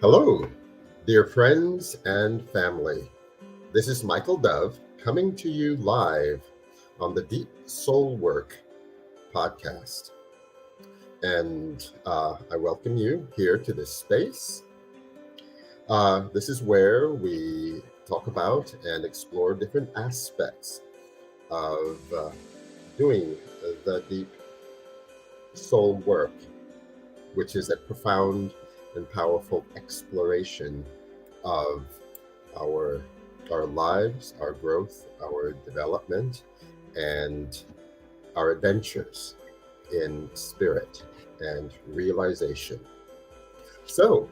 Hello, dear friends and family. This is Michael Dove coming to you live on the Deep SoulWork podcast. And I welcome you here to this space. This is where we talk about and explore different aspects of doing the deep soul work, which is a profound and powerful exploration of our lives, our growth, our development, and our adventures in spirit and realization. So,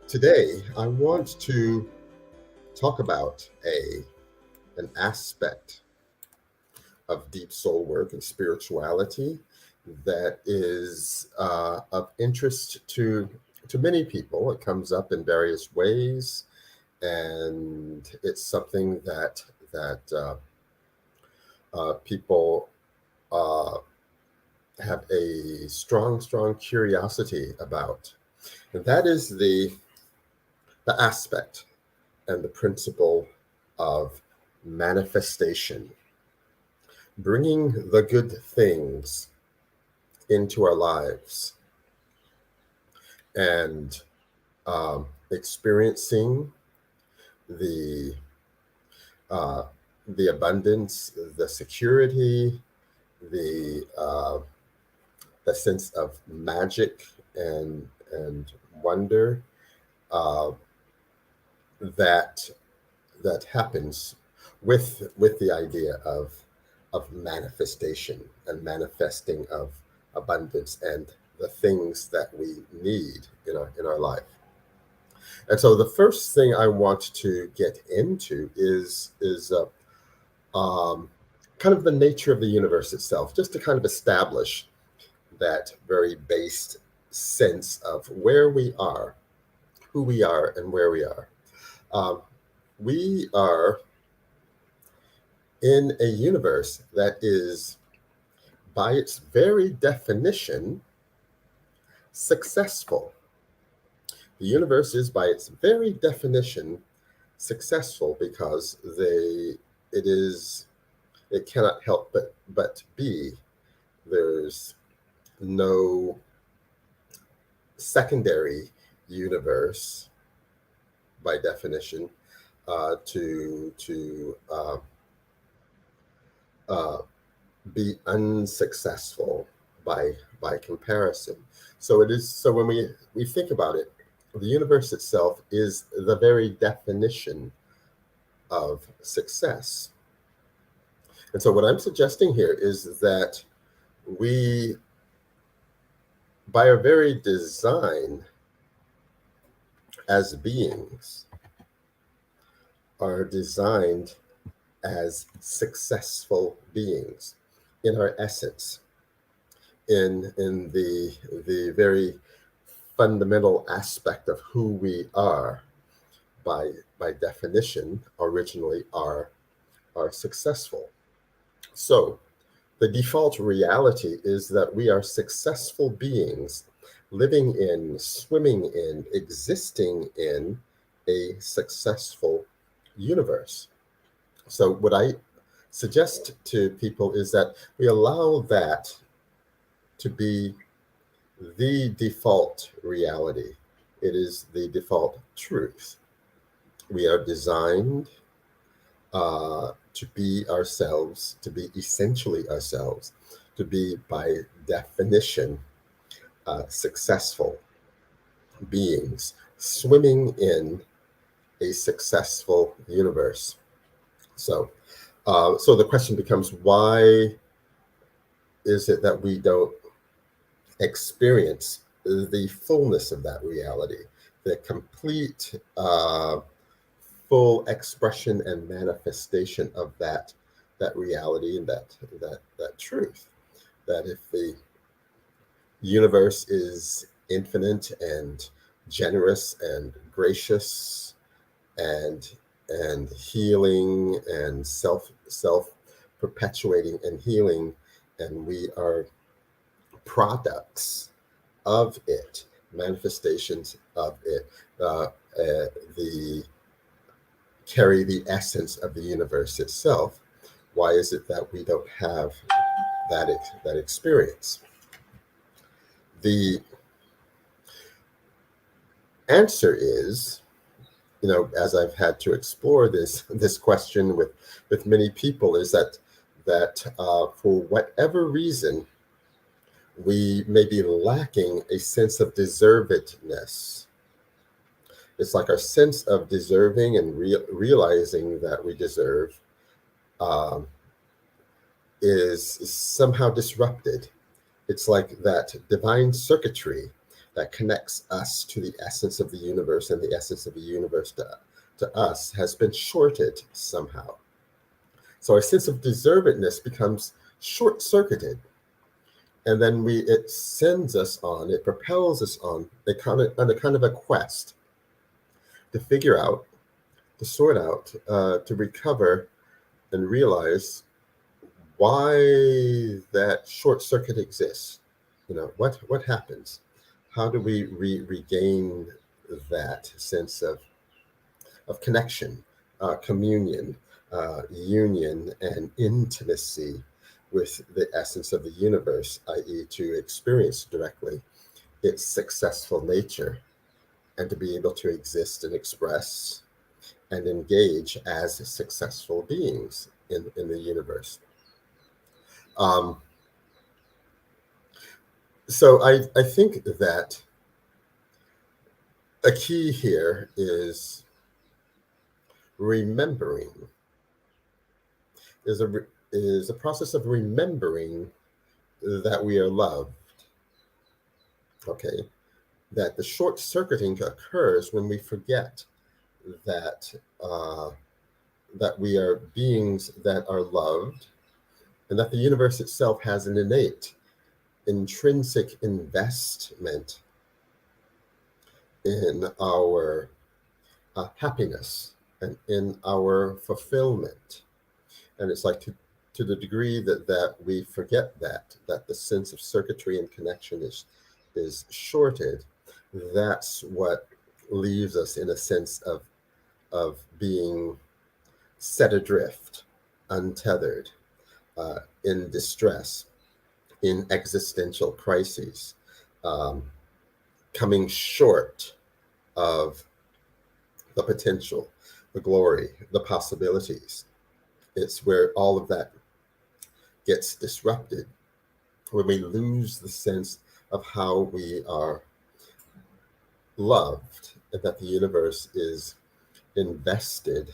today I want to talk about an aspect of deep soul work and spirituality that is of interest to many people. It comes up in various ways, and it's something that people have a strong curiosity about, and that is the aspect and the principle of manifestation, bringing the good things into our lives and experiencing the abundance, the security, the sense of magic and wonder that happens with the idea of manifestation and manifesting of abundance and the things that we need in our life. And so the first thing I want to get into is kind of the nature of the universe itself, just to kind of establish that very base sense of where we are, who we are, and where we are. We are in a universe that is, by its very definition, successful. The universe is, by its very definition, successful because it cannot help but be. There's no secondary universe, by definition, to be unsuccessful by comparison. So it is. So when we think about it, the universe itself is the very definition of success. And so what I'm suggesting here is that we, by our very design as beings, are designed as successful beings in our essence, in the very fundamental aspect of who we are, by definition, originally are successful. So the default reality is that we are successful beings living in, swimming in, existing in a successful universe. So what I suggest to people is that we allow that to be the default reality. It is the default truth. We are designed to be ourselves, to be essentially ourselves, to be, by definition, successful beings swimming in a successful universe. So the question becomes, why is it that we don't experience the fullness of that reality, the complete full expression and manifestation of that that reality and that truth. That if the universe is infinite and generous and gracious and healing and self perpetuating and healing, and we are products of it, manifestations of it, the carry the essence of the universe itself. Why is it that we don't have that experience? The answer is, as I've had to explore this question with many people, is that for whatever reason we may be lacking a sense of deservedness. It's like our sense of deserving and realizing that we deserve um, is somehow disrupted. It's like that divine circuitry that connects us to the essence of the universe and the essence of the universe to us has been shorted somehow. So our sense of deservedness becomes short circuited. And then it sends us on, it propels us on a kind of a quest to figure out, to sort out, to recover and realize why that short circuit exists. What happens? How do we regain that sense of connection, communion, union, and intimacy with the essence of the universe, i.e., to experience directly its successful nature and to be able to exist and express and engage as successful beings in the universe. Um, so I think that a key here is remembering, is a process of remembering that we are loved. Okay, that the short circuiting occurs when we forget that that we are beings that are loved, and that the universe itself has an innate, intrinsic investment in our happiness and in our fulfillment. And it's like to the degree that we forget that the sense of circuitry and connection is shorted, that's what leaves us in a sense of being set adrift, untethered, in distress, in existential crises, um, coming short of the potential, the glory, the possibilities. It's where all of that gets disrupted, when we lose the sense of how we are loved, and that the universe is invested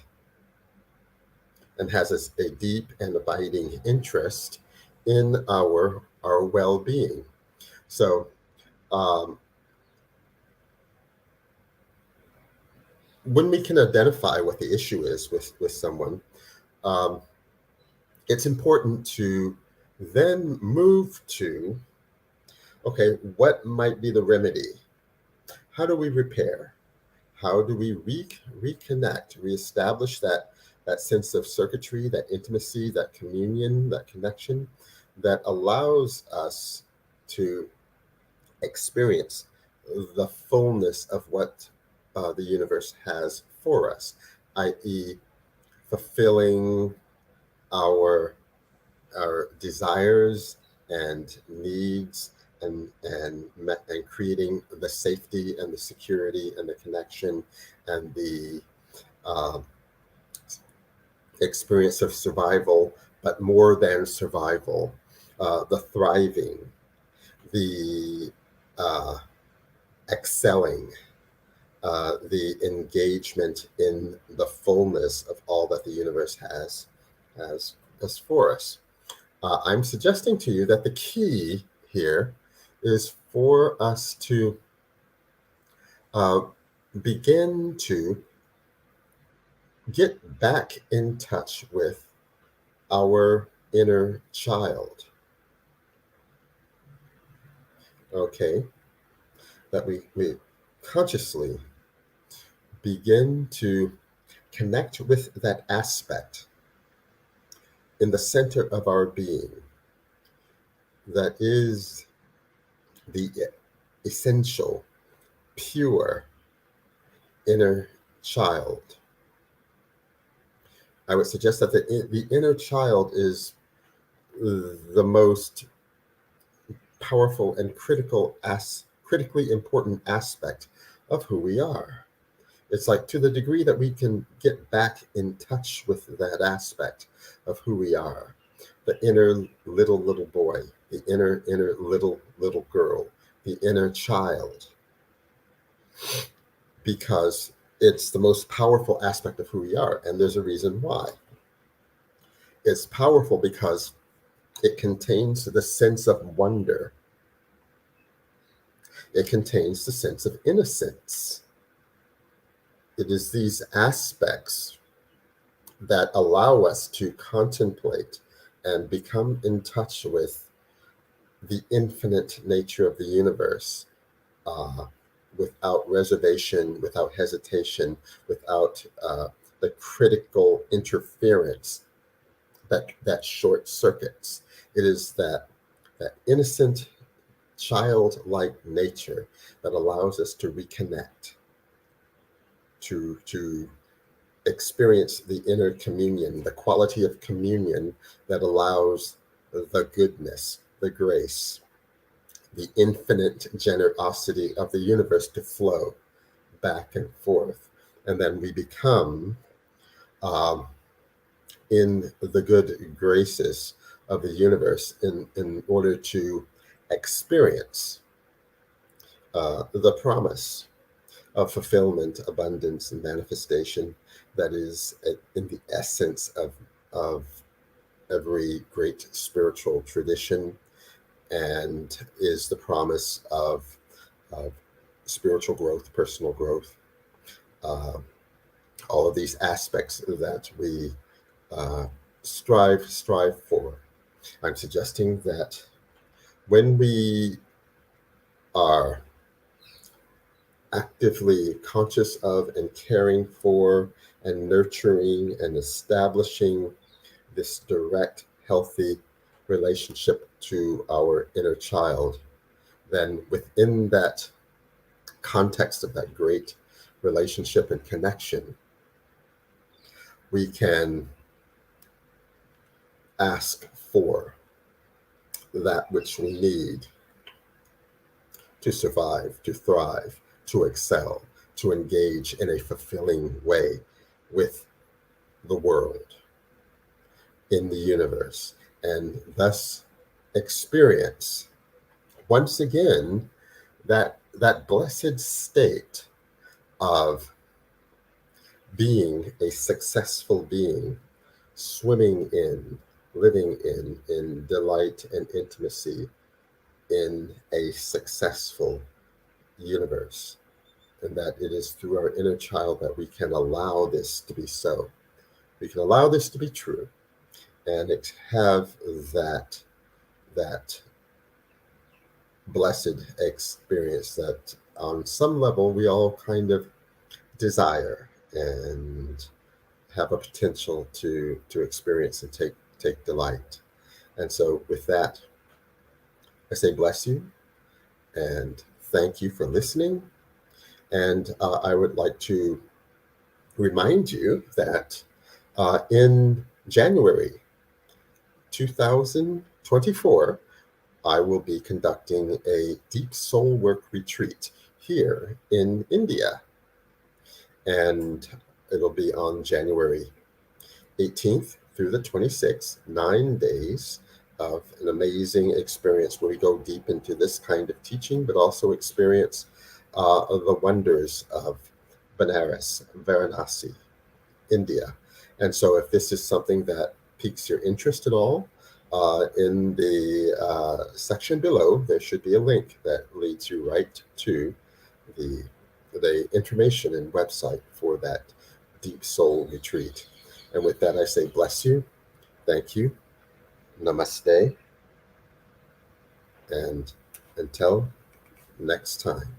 and has a deep and abiding interest in our well-being. So um, when we can identify what the issue is with someone, um, it's important to then move to, okay, what might be the remedy? How do we repair? How do we reconnect, reestablish that sense of circuitry, that intimacy, that communion, that connection that allows us to experience the fullness of what the universe has for us, i.e., fulfilling our desires and needs, and creating the safety and the security and the connection and the uh, experience of survival, but more than survival, the thriving, the uh, excelling, the engagement in the fullness of all that the universe has for us. I'm suggesting to you that the key here is for us to uh, begin to get back in touch with our inner child. Okay, that we consciously begin to connect with that aspect in the center of our being that is the essential, pure inner child. I would suggest that the inner child is the most powerful and critically important aspect of who we are. It's like, to the degree that we can get back in touch with that aspect of who we are, the inner little boy, the inner little girl, the inner child, because it's the most powerful aspect of who we are. And there's a reason why. It's powerful because it contains the sense of wonder. It contains the sense of innocence. It is these aspects that allow us to contemplate and become in touch with the infinite nature of the universe, without reservation, without hesitation, without the critical interference that short circuits. It is that innocent, childlike nature that allows us to reconnect, to experience the inner communion, the quality of communion that allows the goodness, the grace, the infinite generosity of the universe to flow back and forth. And then we become in the good graces of the universe in order to experience the promise of fulfillment, abundance, and manifestation that is in the essence of every great spiritual tradition, and is the promise of spiritual growth, personal growth, all of these aspects that we strive for. I'm suggesting that when we are actively conscious of and caring for and nurturing and establishing this direct, healthy relationship to our inner child, then within that context of that great relationship and connection, we can ask for that which we need to survive, to thrive, to excel, to engage in a fulfilling way with the world, in the universe, and thus experience once again that blessed state of being a successful being, swimming in, living in delight and intimacy in a successful universe. And that it is through our inner child that we can allow this to be so. We can allow this to be true and have that blessed experience that on some level we all kind of desire and have a potential to experience and take delight. And so with that, I say bless you and thank you for listening. And I would like to remind you that in January 2024, I will be conducting a deep soul work retreat here in India. And it'll be on January 18th through the 26th, 9 days of an amazing experience where we go deep into this kind of teaching, but also experience the wonders of Benares, Varanasi, India. And so if this is something that piques your interest at all, in the section below, there should be a link that leads you right to the information and website for that Deep Soul Retreat. And with that, I say bless you Thank you. Namaste. And until next time.